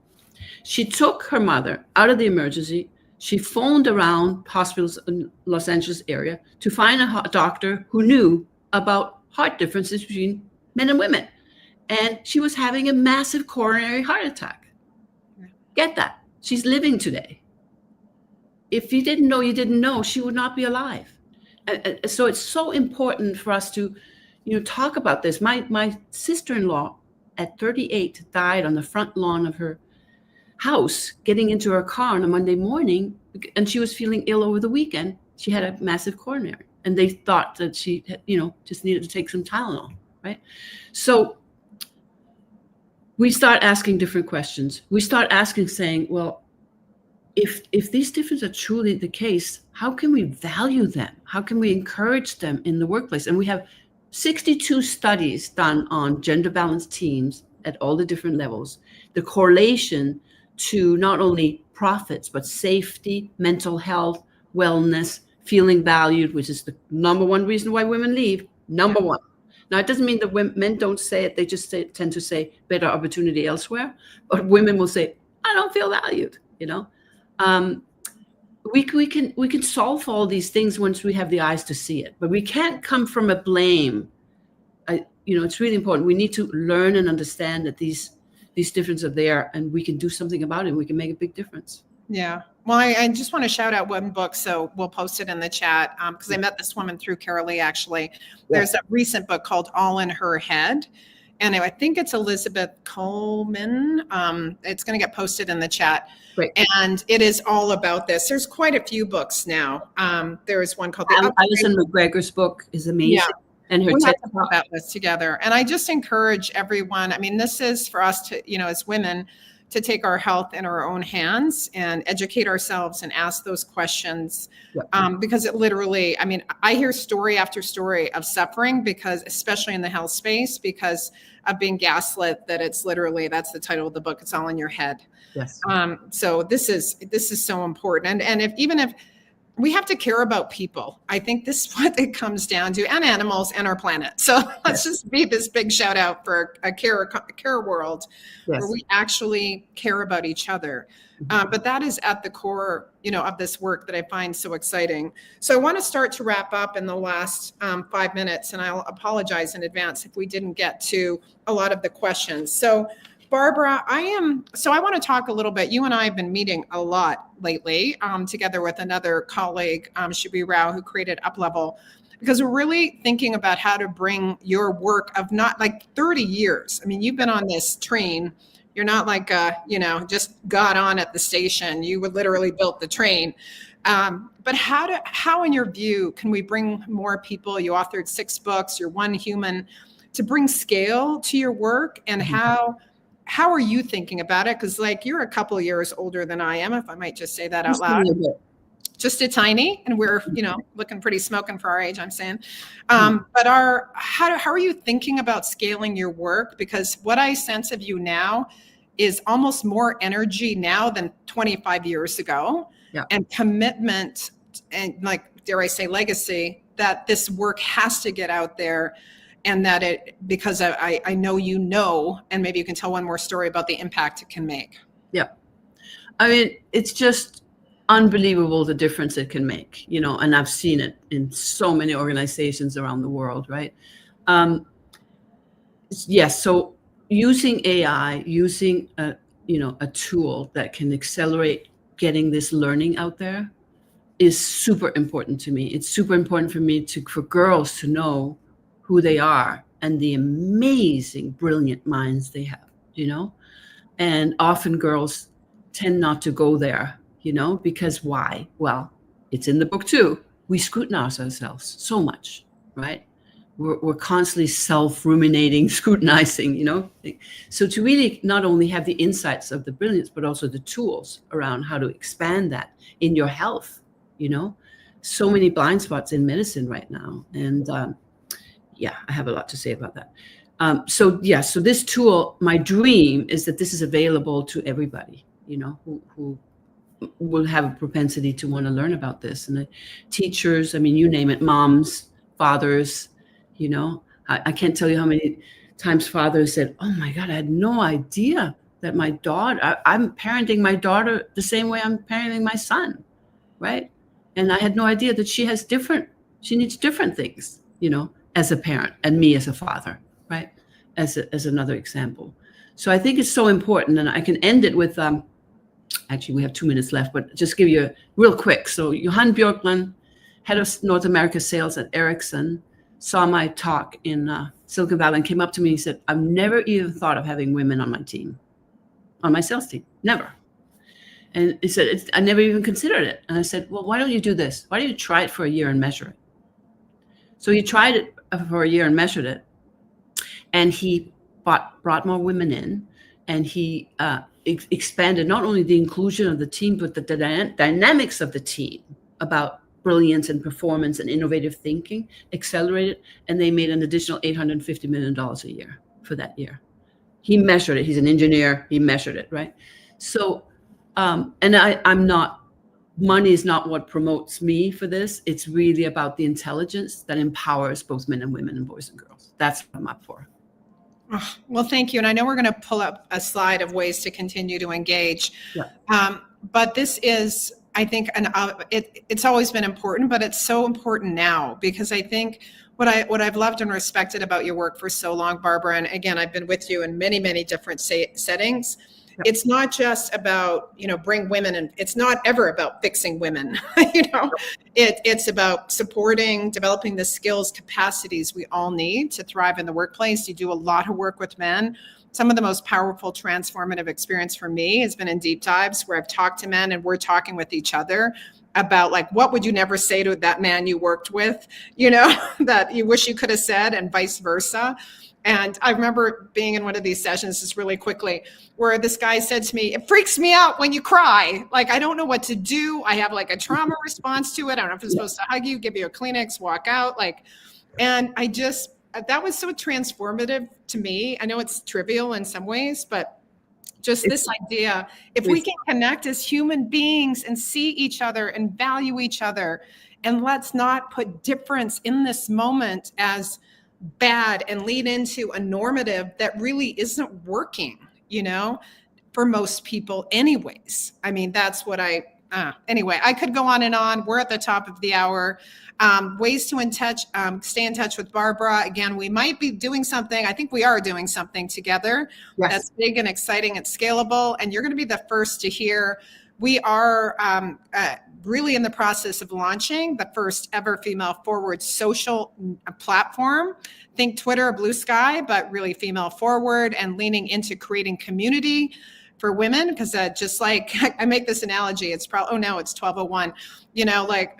She took her mother out of the emergency. She phoned around hospitals in Los Angeles area to find a doctor who knew about heart differences between men and women. And she was having a massive coronary heart attack. Get that? She's living today. If you didn't know, you didn't know, she would not be alive. So it's so important for us to, talk about this. My sister-in-law at 38 died on the front lawn of her house, getting into her car on a Monday morning, and she was feeling ill over the weekend. She had a massive coronary, and they thought that she, just needed to take some Tylenol, right? So we start asking different questions. We start asking, saying, well, if these differences are truly the case, how can we value them? How can we encourage them in the workplace? And we have 62 studies done on gender balanced teams at all the different levels. The correlation to not only profits, but safety, mental health, wellness, feeling valued, which is the number one reason why women leave, number one. Now, it doesn't mean that men don't say it. They just tend to say better opportunity elsewhere. But women will say, I don't feel valued, We can solve all these things once we have the eyes to see it. But we can't come from a blame. It's really important. We need to learn and understand that these differences are there, and we can do something about it. And we can make a big difference.
Yeah. Well, I just want to shout out one book, so we'll post it in the chat because I met this woman through Carolee, actually. There's a recent book called All in Her Head, and I think it's Elizabeth Coleman. It's going to get posted in the chat.
Great.
And it is all about this. There's quite a few books now. There is one called The
Alison McGregor's book is amazing.
Yeah.
And her
We have
TED
to talk about this together. And I just encourage everyone, I mean, this is for us to, as women, to take our health in our own hands and educate ourselves and ask those questions. Because it literally, I mean, I hear story after story of suffering because, especially in the health space, because of being gaslit, that it's literally, that's the title of the book, it's all in your head.
Yes.
So this is so important. And if we have to care about people. I think this is what it comes down to, and animals and our planet. So let's just be this big shout out for a care world where we actually care about each other. But that is at the core, of this work that I find so exciting. So I want to start to wrap up in the last 5 minutes, and I'll apologize in advance if we didn't get to a lot of the questions. So Barbara, I want to talk a little bit. You and I have been meeting a lot lately, together with another colleague, Shibi Rao, who created Uplevel, because we're really thinking about how to bring your work of not like 30 years. I mean, you've been on this train. You're not like, just got on at the station. You would literally built the train. But how, in your view, can we bring more people? You authored 6 books. You're one human, to bring scale to your work, and how are you thinking about it? Because you're a couple of years older than I am, if I might just say that out loud. Just a tiny, and we're looking pretty smoking for our age, I'm saying. But how are you thinking about scaling your work? Because what I sense of you now is almost more energy now than 25 years ago, and commitment, and dare I say legacy, that this work has to get out there. And that because I know, and maybe you can tell one more story about the impact it can make. Yeah.
I mean, it's just unbelievable the difference it can make, and I've seen it in so many organizations around the world, right? Yes. So using AI, using a tool that can accelerate getting this learning out there is super important to me. It's super important for me for girls to know who they are and the amazing, brilliant minds they have, and often girls tend not to go there, because why? Well, it's in the book too. We scrutinize ourselves so much, right? We're constantly self-ruminating, scrutinizing, So to really not only have the insights of the brilliance, but also the tools around how to expand that in your health, so many blind spots in medicine right now. And, I have a lot to say about that. So this tool, my dream is that this is available to everybody, who will have a propensity to want to learn about this. And the teachers, I mean, you name it, moms, fathers, I can't tell you how many times fathers said, oh my God, I had no idea that my daughter, I'm parenting my daughter the same way I'm parenting my son, right? And I had no idea that she needs different things, as a parent, and me as a father, right? As another example. So I think it's so important, and I can end it with, actually we have 2 minutes left, but just give you a real quick. So Johan Björkman, head of North America sales at Ericsson, saw my talk in Silicon Valley and came up to me and said, I've never even thought of having women on my team, on my sales team, never. And he said, I never even considered it. And I said, well, why don't you do this? Why don't you try it for a year and measure it? So he tried it for a year and measured it. And he brought more women in, and he expanded not only the inclusion of the team, but the dynamics of the team about brilliance and performance and innovative thinking, accelerated, and they made an additional $850 million a year for that year. He measured it. He's an engineer. He measured it, right? So, and money is not what promotes me for this. It's really about the intelligence that empowers both men and women and boys and girls. That's what I'm up for.
Oh, well, thank you. And I know we're going to pull up a slide of ways to continue to engage. Yeah. But this is, I think, it's always been important, but it's so important now, because I think what I've loved and respected about your work for so long, Barbara, and again, I've been with you in many, many different settings, it's not just about, bring women, and it's not ever about fixing women. It's about supporting, developing the skills, capacities we all need to thrive in the workplace. You do a lot of work with men. Some of the most powerful transformative experience for me has been in deep dives where I've talked to men and we're talking with each other about, like, what would you never say to that man you worked with, that you wish you could have said, and vice versa. And I remember being in one of these sessions just really quickly where this guy said to me, "It freaks me out when you cry. Like, I don't know what to do. I have like a trauma response to it. I don't know if I'm supposed to hug you, give you a Kleenex, walk out." And that was so transformative to me. I know it's trivial in some ways, but just this idea, if we can connect as human beings and see each other and value each other, and let's not put difference in this moment as bad and lead into a normative that really isn't working, for most people anyways. I mean, that's what anyway, I could go on and on. We're at the top of the hour. Ways to stay in touch with Barbara. Again, we might be doing something. I think we are doing something together. Yes. That's big and exciting and scalable. And you're going to be the first to hear. We are really in the process of launching the first ever female forward social platform. Think Twitter or Blue Sky, but really female forward, and leaning into creating community for women. Because just like I make this analogy, it's probably, oh no, it's 12:01.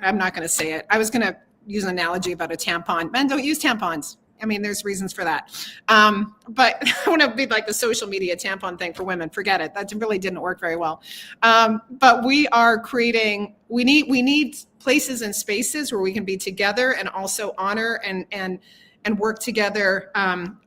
I'm not going to say it. I was going to use an analogy about a tampon. Men don't use tampons. I mean, there's reasons for that. But I want to be like the social media tampon thing for women. Forget it. That really didn't work very well. But we are creating, we need places and spaces where we can be together and also honor and work together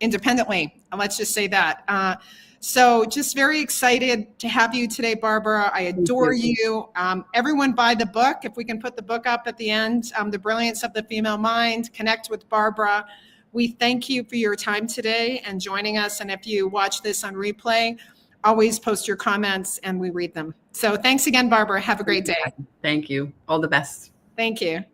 independently. And let's just say that. So just very excited to have you today, Barbara. I adore you. Everyone buy the book. If we can put the book up at the end, The Brilliance of the Female Mind. Connect with Barbara. We thank you for your time today and joining us. And if you watch this on replay, always post your comments and we read them. So thanks again, Barbara. Have a great day.
Thank you. All the best.
Thank you.